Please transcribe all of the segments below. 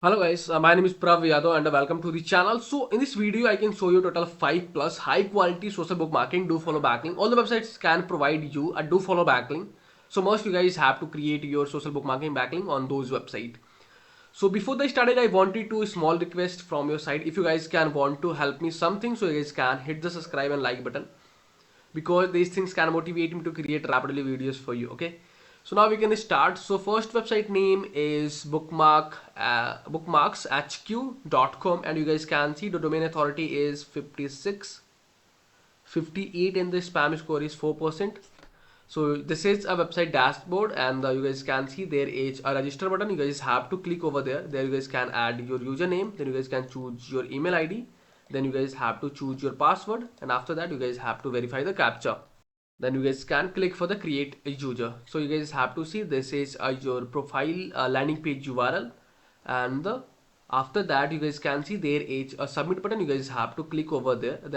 Hello guys, my name is Prav Yadav and welcome to the channel. So in this video I can show you total 5 plus high quality social bookmarking do follow backlink. All the websites can provide you a do follow backlink. So most you guys have to create your social bookmarking backlink on those websites. So before I started, I wanted to small request from your side. If you guys can want to help me something, so you guys can hit the subscribe and like button because these things can motivate me to create rapidly videos for you. Okay, so now we can start. So first website name is bookmarkshq.com, and you guys can see the domain authority is 56 58 and the spam score is 4%. So this is a website dashboard, and you guys can see there is a register button. You guys have to click over there. You guys can add your username, then you guys can choose your email ID, then you guys have to choose your password, and after that you guys have to verify the captcha. Then you guys can click for the create a user. So you guys have to see this is your profile landing page URL, and after that you guys can see there is a submit button. You guys have to click over there you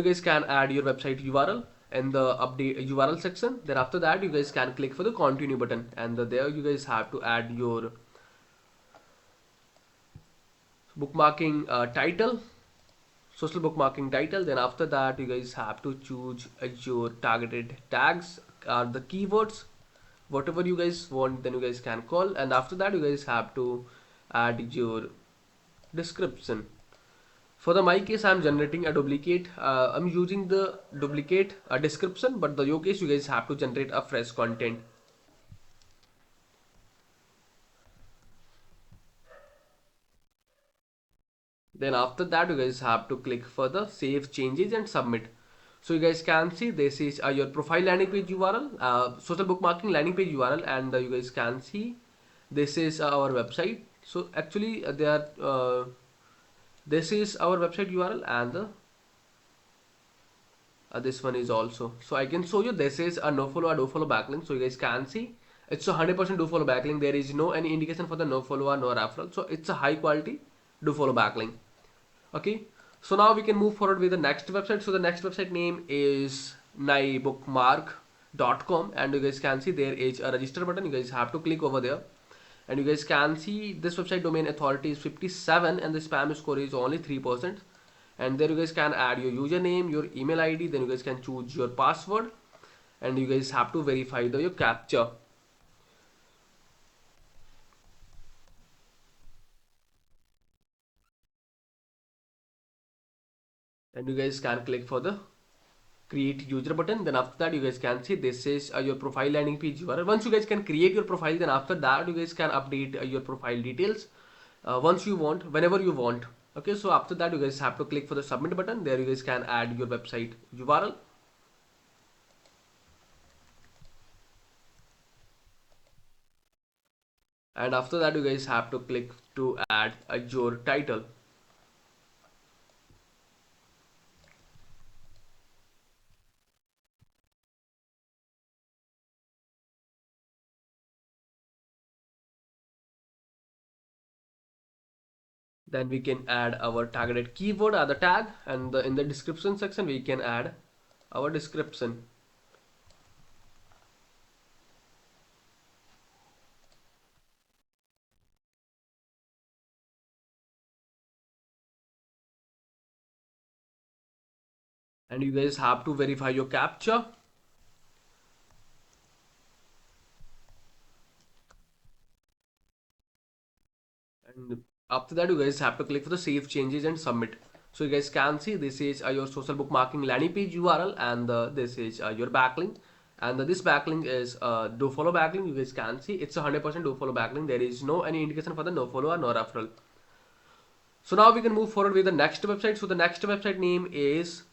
guys can add your website URL in the update URL section. Then after that you guys can click for the continue button, and there you guys have to add your bookmarking title, social bookmarking title. Then after that you guys have to choose your targeted tags or the keywords, whatever you guys want, then you guys can call. And after that you guys have to add your description. For the my case, I'm generating a duplicate. I'm using the duplicate description, but the your case you guys have to generate a fresh content. Then after that you guys have to click for the save changes and submit. So you guys can see this is your profile landing page URL, social bookmarking landing page URL, and you guys can see this is our website. So actually this is our website URL, and this one is also. So I can show you this is a no follow or do follow backlink. So you guys can see it's a 100% do follow backlink. There is no any indication for the no follow or no referral. So it's a high quality do follow backlink. Okay, so now we can move forward with the next website. So the next website name is nBookmarkcom, and you guys can see there is a register button. You guys have to click over there, and you guys can see this website domain authority is 57 and the spam score is only 3%. And there you guys can add your username, your email ID, then you guys can choose your password, and you guys have to verify your captcha. And you guys can click for the create user button. Then after that you guys can see this is your profile landing page URL. Once you guys can create your profile, then after that you guys can update your profile details once you want, whenever you want. Okay, so after that you guys have to click for the submit button. There you guys can add your website URL, and after that you guys have to click to add your title. Then we can add our targeted keyword or the tag, and in the description section we can add our description. And you guys have to verify your captcha. And after that you guys have to click for the save changes and submit. So you guys can see this is your social bookmarking landing page URL, and this is your backlink, and this backlink is do follow backlink. You guys can see it's 100% do follow backlink. There is no any indication for the no follow or no referral. So now we can move forward with the next website. So the next website name is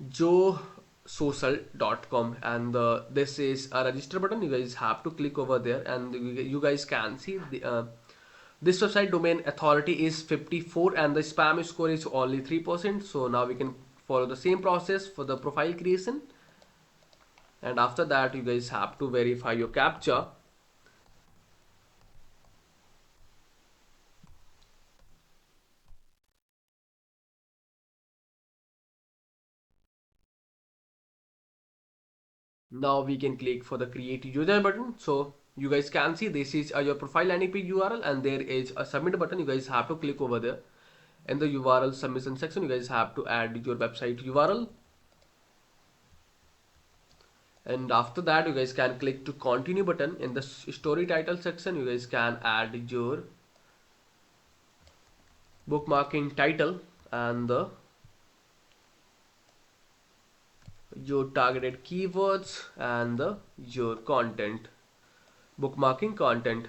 JoSocial.com, and this is a register button. You guys have to click over there, and you guys can see this website domain authority is 54 and the spam score is only 3%. So now we can follow the same process for the profile creation, and after that you guys have to verify your captcha. Now we can click for the create user button. So you guys can see this is your profile landing page URL, and there is a submit button. You guys have to click over there. In the URL submission section, you guys have to add your website URL, and after that you guys can click to continue button. In the story title section, you guys can add your bookmarking title and your targeted keywords and your content, bookmarking content.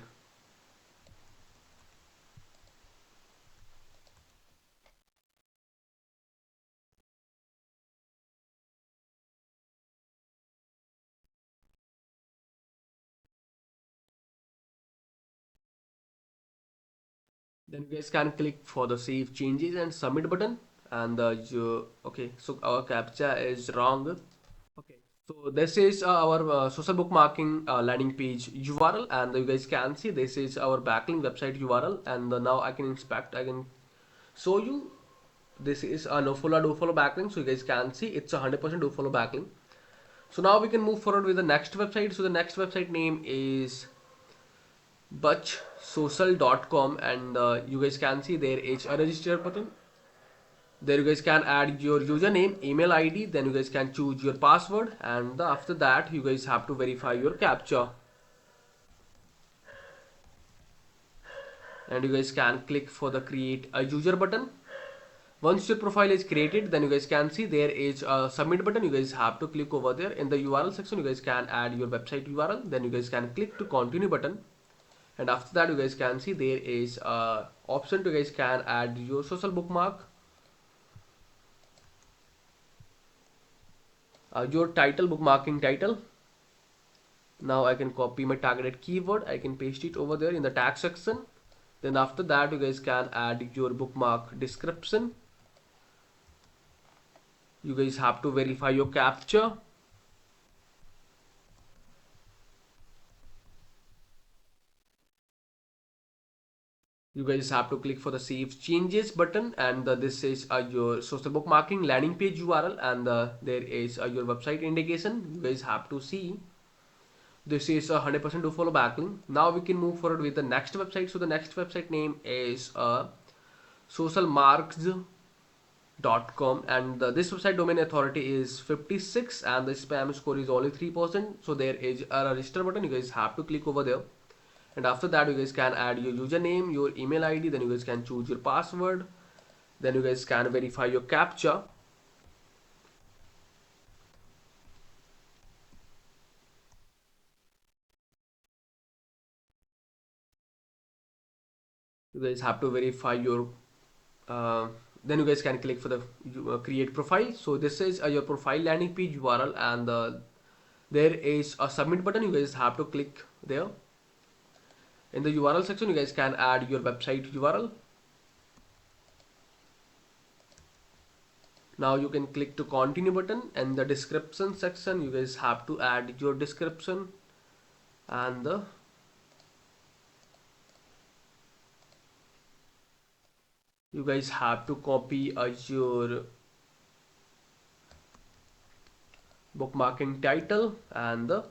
Then you guys can click for the save changes and submit button, and okay, so our captcha is wrong. Okay, so this is our social bookmarking landing page URL, and you guys can see this is our backlink website URL. And now I can inspect, I can show you. This is a no follow do follow backlink, so you guys can see it's 100% do follow backlink. So now we can move forward with the next website. So the next website name is ButSocial.com, and you guys can see there is a register button. There you guys can add your username, email ID, then you guys can choose your password, and after that you guys have to verify your captcha. And you guys can click for the create a user button. Once your profile is created, then you guys can see there is a submit button. You guys have to click over there. In the URL section, you guys can add your website URL, then you guys can click to continue button. And after that you guys can see there is a option to you guys can add your social bookmark, your title, bookmarking title. Now I can copy my targeted keyword, I can paste it over there in the tag section. Then after that you guys can add your bookmark description. You guys have to verify your captcha. You guys have to click for the save changes button, and this is your social bookmarking landing page URL, and there is your website indication. You guys have to see this is 100% do follow backlink. Now we can move forward with the next website. So the next website name is Socialmarks.com, and this website domain authority is 56, and the spam score is only 3%. So there is a register button. You guys have to click over there. And after that you guys can add your username, your email ID, then you guys can choose your password, then you guys can verify your captcha. You guys have to verify your then you guys can click for the create profile. So this is your profile landing page URL, and there is a submit button. You guys have to click there. In the URL section, you guys can add your website URL. Now you can click to continue button, and the description section you guys have to add your description, and you guys have to copy your bookmarking title, and the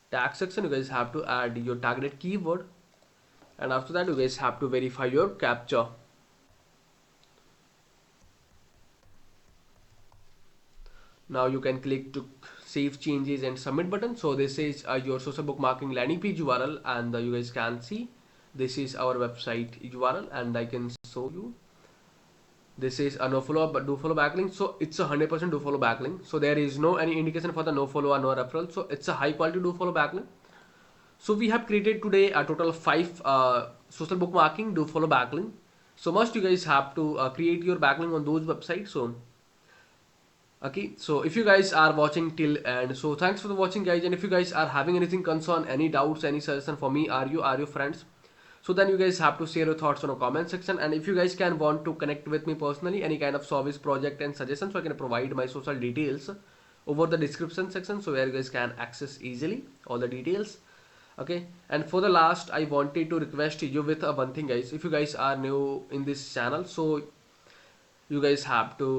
tag section you guys have to add your targeted keyword, and after that you guys have to verify your captcha. Now you can click to save changes and submit button. So this is your social bookmarking landing page URL, and you guys can see this is our website URL, and I can show you. This is a no follow but do follow backlink, so it's 100% do follow backlink. So there is no any indication for the no follow or no referral. So it's a high quality do follow backlink. So we have created today a total of 5 social bookmarking do follow backlink. So must you guys have to create your backlink on those websites. So okay, so if you guys are watching till end, so thanks for the watching guys, and if you guys are having anything concern, any doubts, any suggestion for me, are you friends, so then you guys have to share your thoughts on a comment section. And if you guys can want to connect with me personally, any kind of service project and suggestions, so I can provide my social details over the description section, so where you guys can access easily all the details. Okay, and for the last I wanted to request you with one thing guys. If you guys are new in this channel, so you guys have to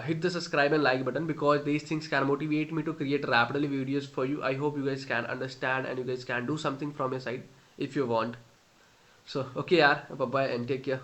hit the subscribe and like button, because these things can motivate me to create rapidly videos for you. I hope you guys can understand and you guys can do something from your side if you want. So okay, yaar, bye bye and take care.